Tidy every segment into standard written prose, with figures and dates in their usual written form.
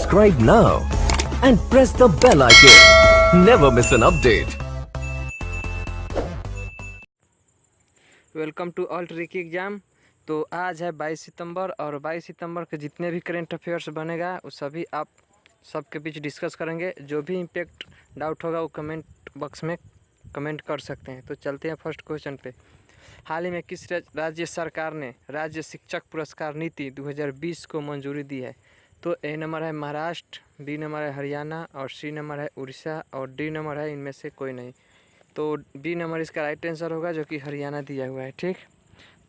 Subscribe now and press the bell icon. Never miss an update. Welcome to all tricky exam. तो आज है 22 सितंबर और 22 सितंबर के जितने भी करंट अफेयर्स बनेगा वो सभी आप सबके बीच डिस्कस करेंगे। जो भी इम्पैक्ट डाउट होगा वो कमेंट बॉक्स में कमेंट कर सकते हैं। तो चलते हैं फर्स्ट क्वेश्चन पे। हाल ही में किस राज्य सरकार ने राज्य शिक्षक पुरस्कार नीति 2020 को मंजूरी दी है? तो ए नंबर है महाराष्ट्र, बी नंबर है हरियाणा और सी नंबर है उड़ीसा और डी नंबर है इनमें से कोई नहीं। तो बी नंबर इसका राइट आंसर होगा जो कि हरियाणा दिया हुआ है। ठीक,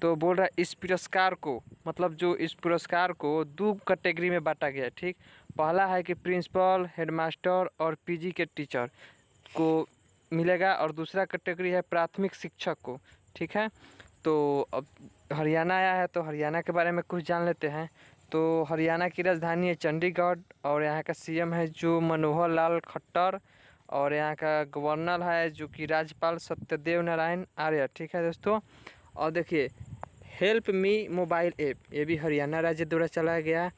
तो बोल रहा है इस पुरस्कार को मतलब जो इस पुरस्कार को दो कैटेगरी में बांटा गया है। ठीक, पहला है कि प्रिंसिपल, हेडमास्टर और पीजी के टीचर को मिलेगा और दूसरा कैटेगरी है प्राथमिक शिक्षक को। ठीक है, तो अब हरियाणा आया है तो हरियाणा के बारे में कुछ जान लेते हैं। तो हरियाणा की राजधानी है चंडीगढ़ और यहाँ का सीएम है जो मनोहर लाल खट्टर और यहाँ का गवर्नर है जो कि राज्यपाल सत्यदेव नारायण आर्य। ठीक है दोस्तों, और देखिए हेल्प मी मोबाइल ऐप ये भी हरियाणा राज्य द्वारा चलाया गया है।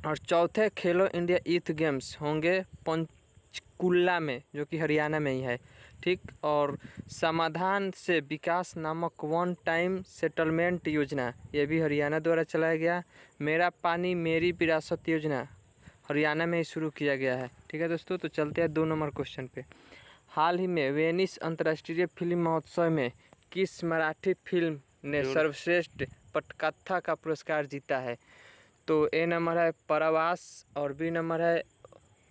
और चौथे खेलो इंडिया यूथ गेम्स होंगे पंचकुला में जो कि हरियाणा में ही है। ठीक, और समाधान से विकास नामक वन टाइम सेटलमेंट योजना ये भी हरियाणा द्वारा चलाया गया। मेरा पानी मेरी विरासत योजना हरियाणा में ही शुरू किया गया है। ठीक है दोस्तों, तो चलते हैं 2 नंबर क्वेश्चन पे। हाल ही में वेनिस अंतर्राष्ट्रीय फिल्म महोत्सव में किस मराठी फिल्म ने सर्वश्रेष्ठ पटकथा का पुरस्कार जीता है? तो ए नंबर है परावास और बी नंबर है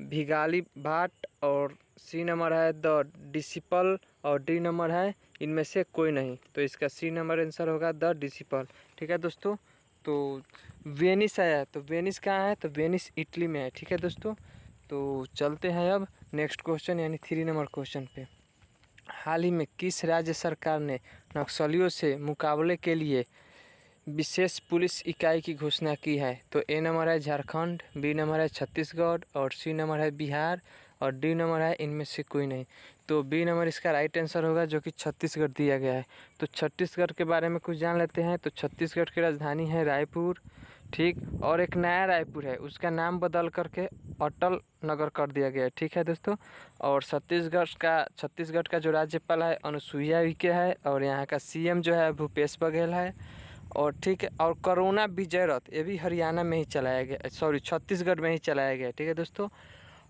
भिगाली भाट और सी नंबर है द डिसिपल और डी नंबर है इनमें से कोई नहीं। तो इसका सी नंबर आंसर होगा द डिसिपल। ठीक है दोस्तों, तो वेनिस आया है तो वेनिस कहाँ है? तो वेनिस इटली में है। ठीक है दोस्तों, तो चलते हैं अब नेक्स्ट क्वेश्चन यानी 3 नंबर क्वेश्चन पे। हाल ही में किस राज्य सरकार ने नक्सलियों से मुकाबले के लिए विशेष पुलिस इकाई की घोषणा की है? तो ए नंबर है झारखंड, बी नंबर है छत्तीसगढ़ और सी नंबर है बिहार और डी नंबर है इनमें से कोई नहीं। तो बी नंबर इसका राइट आंसर होगा जो कि छत्तीसगढ़ दिया गया है। तो छत्तीसगढ़ के बारे में कुछ जान लेते हैं। तो छत्तीसगढ़ की राजधानी है रायपुर। ठीक, और एक नया रायपुर है उसका नाम बदल करके अटल नगर कर दिया गया है। ठीक है दोस्तों, और छत्तीसगढ़ का जो राज्यपाल है अनुसुईया उइके है और यहाँ का सीएम जो है भूपेश बघेल है। और ठीक है, और कोरोना विजय रथ ये भी हरियाणा में ही चलाया गया, सॉरी छत्तीसगढ़ में ही चलाया गया। ठीक है दोस्तों,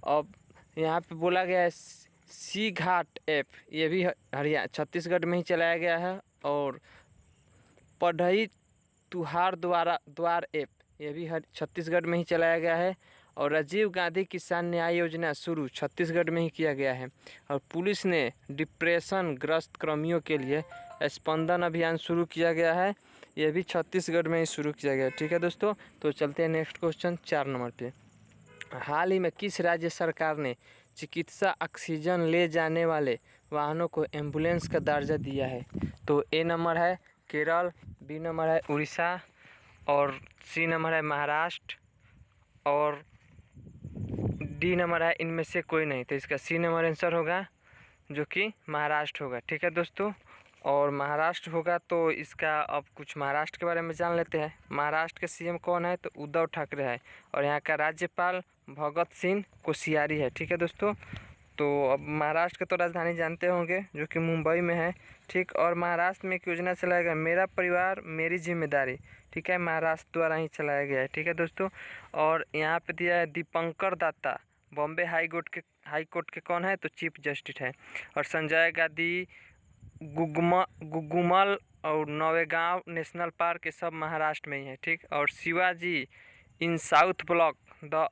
अब यहाँ पे बोला गया है सी घाट ऐप ये भी हरियाणा छत्तीसगढ़ में ही चलाया गया है। और पढ़ई तुहार द्वार ऐप ये भी छत्तीसगढ़ में ही चलाया गया है। और राजीव गांधी किसान न्याय योजना शुरू छत्तीसगढ़ में ही किया गया है। और पुलिस ने डिप्रेशन ग्रस्त कर्मियों के लिए स्पंदन अभियान शुरू किया गया है, ये भी छत्तीसगढ़ में ही शुरू किया गया। ठीक है दोस्तों, तो चलते हैं नेक्स्ट क्वेश्चन 4 नंबर पे। हाल ही में किस राज्य सरकार ने चिकित्सा ऑक्सीजन ले जाने वाले वाहनों को एम्बुलेंस का दर्जा दिया है? तो ए नंबर है केरल, बी नंबर है उड़ीसा और सी नंबर है महाराष्ट्र और डी नंबर है इनमें से कोई नहीं। तो इसका सी नंबर आंसर होगा जो कि महाराष्ट्र होगा। ठीक है दोस्तों, और महाराष्ट्र होगा तो इसका अब कुछ महाराष्ट्र के बारे में जान लेते हैं। महाराष्ट्र के सीएम कौन है? तो उद्धव ठाकरे है और यहाँ का राज्यपाल भगत सिंह कोश्यारी है। ठीक है दोस्तों, तो अब महाराष्ट्र के तो राजधानी जानते होंगे जो कि मुंबई में है। ठीक, और महाराष्ट्र में एक योजना चलाया गया मेरा परिवार मेरी जिम्मेदारी। ठीक है, महाराष्ट्र द्वारा ही चलाया गया है। ठीक है दोस्तों, और यहाँ पे दिया है दीपंकर दाता बॉम्बे हाई कोर्ट के कौन है? तो चीफ जस्टिस है। और संजय गांधी गुगुमल और नवेगांव नेशनल पार्क ये सब महाराष्ट्र में ही है। ठीक, और Shivaji in south block the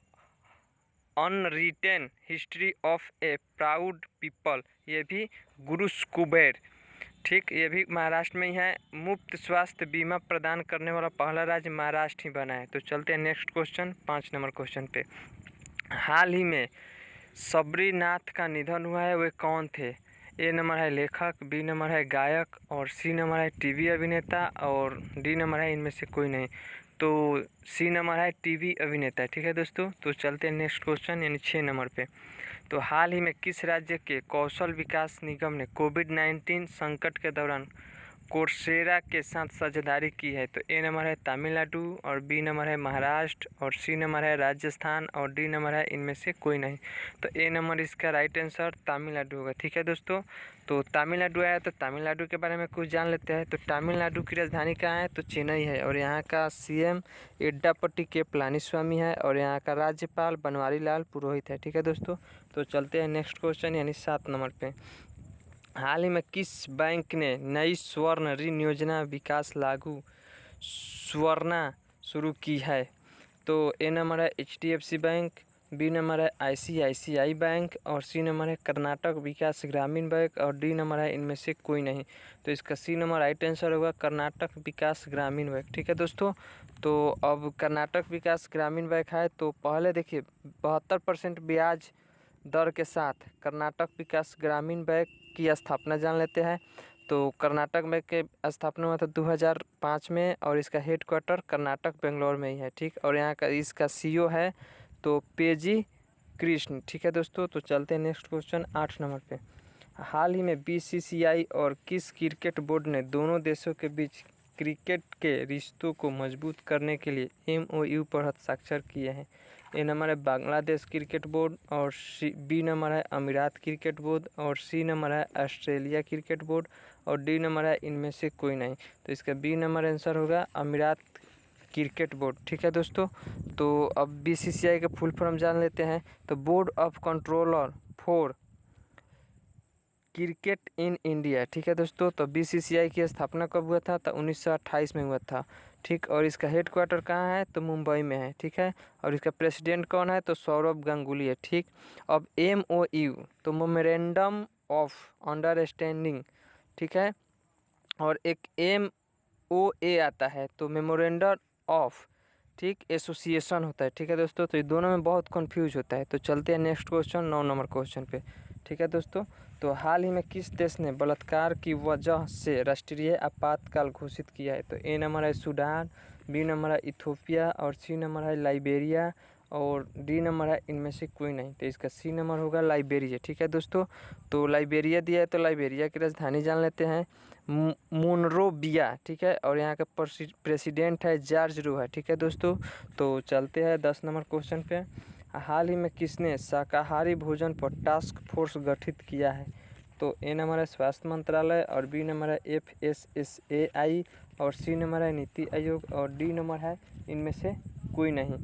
unwritten history of a proud people ये भी गुरुस कुबेर। ठीक, ये भी महाराष्ट्र में ही है। मुफ्त स्वास्थ्य बीमा प्रदान करने वाला पहला राज्य महाराष्ट्र ही बना है। तो चलते हैं नेक्स्ट क्वेश्चन 5 नंबर क्वेश्चन पे। हाल ही में सबरीनाथ का निधन हुआ है वे कौन थे? ए नंबर है लेखक, बी नंबर है गायक और सी नंबर है टीवी अभिनेता और डी नंबर है इनमें से कोई नहीं। तो सी नंबर है टीवी अभिनेता। ठीक है दोस्तों, तो चलते हैं नेक्स्ट क्वेश्चन यानी 6 नंबर पे। तो हाल ही में किस राज्य के कौशल विकास निगम ने कोविड-19 संकट के दौरान कोर्सेरा के साथ साझेदारी की है? तो ए नंबर है तमिलनाडु, और बी नंबर है महाराष्ट्र, और सी नंबर है राजस्थान, और डी नंबर है इनमें से कोई नहीं। तो ए नंबर इसका राइट आंसर तमिलनाडु होगा। ठीक है दोस्तों, तो तमिलनाडु आया तो तमिलनाडु के बारे में कुछ जान लेते हैं। तो तमिलनाडु की राजधानी कहाँ है? तो चेन्नई है, और यहाँ का सीएम एड्डापट्टी के पलानीस्वामी है, और यहाँ का राज्यपाल बनवारी लाल पुरोहित है। ठीक है दोस्तों, तो चलते हैं नेक्स्ट क्वेश्चन यानी 7 नंबर पे। हाल ही में किस बैंक ने नई स्वर्ण ऋण योजना विकास लागू स्वर्णा शुरू की है? तो ए नंबर है HDFC बैंक, बी नंबर है ICICI बैंक, और सी नंबर है कर्नाटक विकास ग्रामीण बैंक, और डी नंबर है इनमें से कोई नहीं। तो इसका सी नंबर राइट आंसर होगा कर्नाटक विकास ग्रामीण बैंक। ठीक है दोस्तों, तो अब कर्नाटक विकास ग्रामीण बैंक है, तो पहले देखिए 72% ब्याज दर के साथ कर्नाटक विकास ग्रामीण बैंक की स्थापना जान लेते हैं। तो कर्नाटक बैंक के स्थापना हुआ था 2005 में, और इसका हेडक्वार्टर कर्नाटक बेंगलोर में ही है। ठीक, और यहाँ का इसका CEO है तो पेजी कृष्ण। ठीक है दोस्तों, तो चलते हैं नेक्स्ट क्वेश्चन 8 नंबर पे। हाल ही में BCCI और किस क्रिकेट बोर्ड ने दोनों देशों के बीच क्रिकेट के रिश्तों को मजबूत करने के लिए MOU पर हस्ताक्षर किए हैं? ए नंबर है बांग्लादेश क्रिकेट बोर्ड, और बी नंबर है अमीरात क्रिकेट बोर्ड, और सी नंबर है ऑस्ट्रेलिया क्रिकेट बोर्ड, और डी नंबर है इनमें से कोई नहीं। तो इसका बी नंबर आंसर होगा अमीरात क्रिकेट बोर्ड। ठीक है दोस्तों, तो अब BCCI का फुल फॉर्म जान लेते हैं। तो board of controller for cricket in India. ठीक है दोस्तों, तो BCCI की स्थापना कब हुआ था? तो 1928 में हुआ था। ठीक, और इसका हेडक्वार्टर कहाँ है? तो मुंबई में है। ठीक है, और इसका प्रेसिडेंट कौन है? तो सौरभ गांगुली है। ठीक, अब MOU तो मेमोरेंडम ऑफ अंडरस्टैंडिंग। ठीक है, और एक MOA आता है तो मेमोरेंडम ऑफ एसोसिएशन होता है। ठीक है दोस्तों, तो ये दोनों में बहुत कंफ्यूज होता है। तो चलते हैं नेक्स्ट क्वेश्चन 9 नंबर क्वेश्चन पे। ठीक है दोस्तों, तो हाल ही में किस देश ने बलात्कार की वजह से राष्ट्रीय आपातकाल घोषित किया है? तो ए नंबर है सूडान, बी नंबर है इथोपिया, और सी नंबर है लाइबेरिया, और डी नंबर है इनमें से कोई नहीं। तो इसका सी नंबर होगा लाइबेरिया। ठीक है दोस्तों, तो लाइबेरिया दिया है तो लाइबेरिया की राजधानी जान लेते हैं मोनरोविया। ठीक है, और यहाँ का प्रेसिडेंट है जॉर्ज रो है। ठीक है दोस्तों, तो चलते हैं 10 नंबर क्वेश्चन पे। हाल ही में किसने शाकाहारी भोजन पर टास्क फोर्स गठित किया है? तो ए नंबर है स्वास्थ्य मंत्रालय, और बी नंबर है FSSAI, और सी नंबर है नीति आयोग, और डी नंबर है इनमें से कोई नहीं।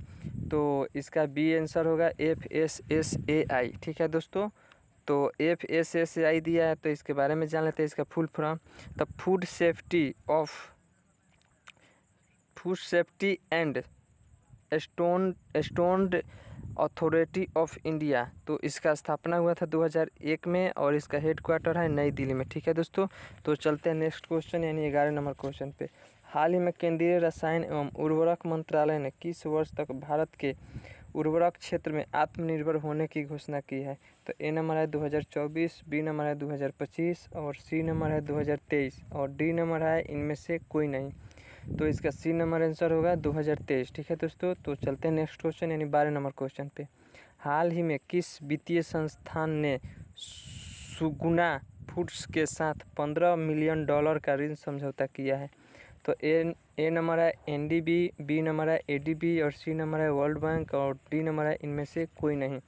तो इसका बी आंसर होगा FSSAI। ठीक है दोस्तों, तो FSSAI दिया है तो इसके बारे में जान लेते हैं इसका फुल फॉर्म। तो food safety and standard authority of India. तो इसका स्थापना हुआ था 2001 में, और इसका हेडक्वार्टर है नई दिल्ली में। ठीक है दोस्तों, तो चलते हैं नेक्स्ट क्वेश्चन यानी 11 नंबर क्वेश्चन पे। हाल ही में केंद्रीय रसायन एवं उर्वरक मंत्रालय ने किस वर्ष तक भारत के उर्वरक क्षेत्र में आत्मनिर्भर होने की घोषणा की है? तो ए नंबर है 2024, बी नंबर है 2025, और सी नंबर है 2023, और डी नंबर है इनमें से कोई नहीं। तो इसका सी नंबर आंसर होगा 2023। ठीक है दोस्तों, तो चलते हैं नेक्स्ट क्वेश्चन यानी 12 नंबर क्वेश्चन पे। हाल ही में किस वित्तीय संस्थान ने सुगुना फूड्स के साथ $15 मिलियन का ऋण समझौता किया है? तो ए नंबर है NDB, बी नंबर है ADB, और सी नंबर है वर्ल्ड बैंक, और डी नंबर है इनमें से कोई नहीं।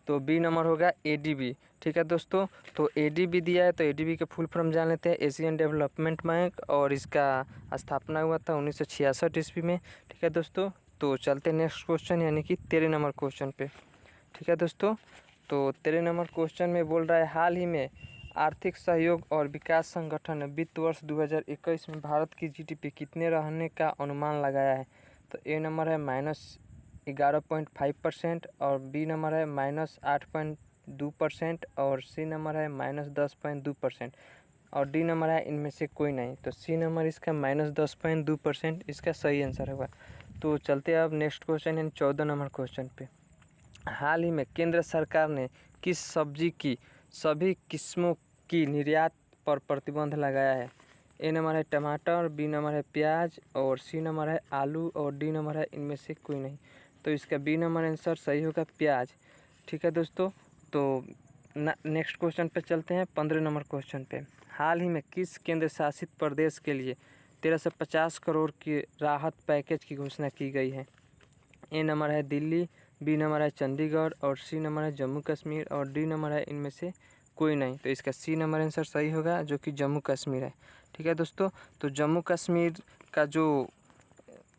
तो बी नंबर होगा ADB। ठीक है दोस्तों, तो ADB दिया है तो ADB के फुल फॉर्म जान लेते हैं एशियन डेवलपमेंट बैंक, और इसका स्थापना हुआ था 1966 ईस्वी में। ठीक है दोस्तों, तो चलते नेक्स्ट क्वेश्चन यानी कि 13 नंबर क्वेश्चन पे। ठीक है दोस्तों, तो 13 नंबर क्वेश्चन में बोल रहा है हाल ही में आर्थिक सहयोग और विकास संगठन ने वित्त वर्ष 2021 में भारत की GDP कितने रहने का अनुमान लगाया है? तो ए नंबर है -11.5%, और बी नंबर है -8.2%, और सी नंबर है -10.2%, और डी नंबर है इनमें से कोई नहीं। तो सी नंबर इसका -10.2% इसका सही आंसर होगा। तो चलते हैं अब नेक्स्ट क्वेश्चन यानी 14 नंबर क्वेश्चन पे। हाल ही में केंद्र सरकार ने किस सब्जी की सभी किस्मों की निर्यात पर प्रतिबंध लगाया है? ए नंबर है टमाटर, बी नंबर है प्याज, और सी नंबर है आलू, और डी नंबर है इनमें से कोई नहीं। तो इसका बी नंबर आंसर सही होगा प्याज। ठीक है दोस्तों, तो नेक्स्ट क्वेश्चन पे चलते हैं 15 नंबर क्वेश्चन पे। हाल ही में किस केंद्र शासित प्रदेश के लिए 13 से 50 करोड़ की राहत पैकेज की घोषणा की गई है? ए नंबर है दिल्ली, बी नंबर है चंडीगढ़ और सी नंबर है जम्मू कश्मीर और डी नंबर है इनमें से कोई नहीं। तो इसका सी नंबर आंसर सही होगा, जो कि जम्मू कश्मीर है। ठीक है दोस्तों, तो जम्मू कश्मीर का जो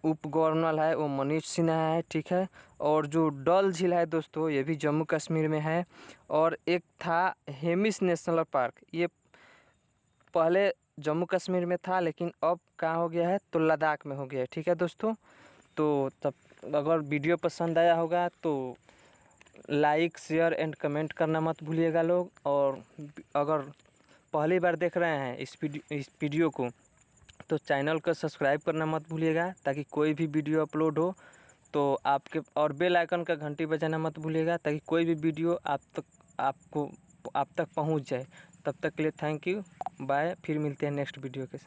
उप गवर्नर है वो मनीष सिन्हा है। ठीक है, और जो डल झील है दोस्तों ये भी जम्मू कश्मीर में है। और एक था हेमिस नेशनल पार्क, ये पहले जम्मू कश्मीर में था लेकिन अब कहाँ हो गया है, तो लद्दाख में हो गया है। ठीक है दोस्तों, तो तब अगर वीडियो पसंद आया होगा तो लाइक शेयर एंड कमेंट करना मत भूलिएगा लोग। और अगर पहली बार देख रहे हैं इस वीडियो को तो चैनल को सब्सक्राइब करना मत भूलिएगा, ताकि कोई भी वीडियो अपलोड हो तो आपके, और बेल आइकन का घंटी बजाना मत भूलिएगा, ताकि कोई भी वीडियो आप तक पहुंच जाए। तब तक के लिए थैंक यू, बाय। फिर मिलते हैं नेक्स्ट वीडियो के साथ।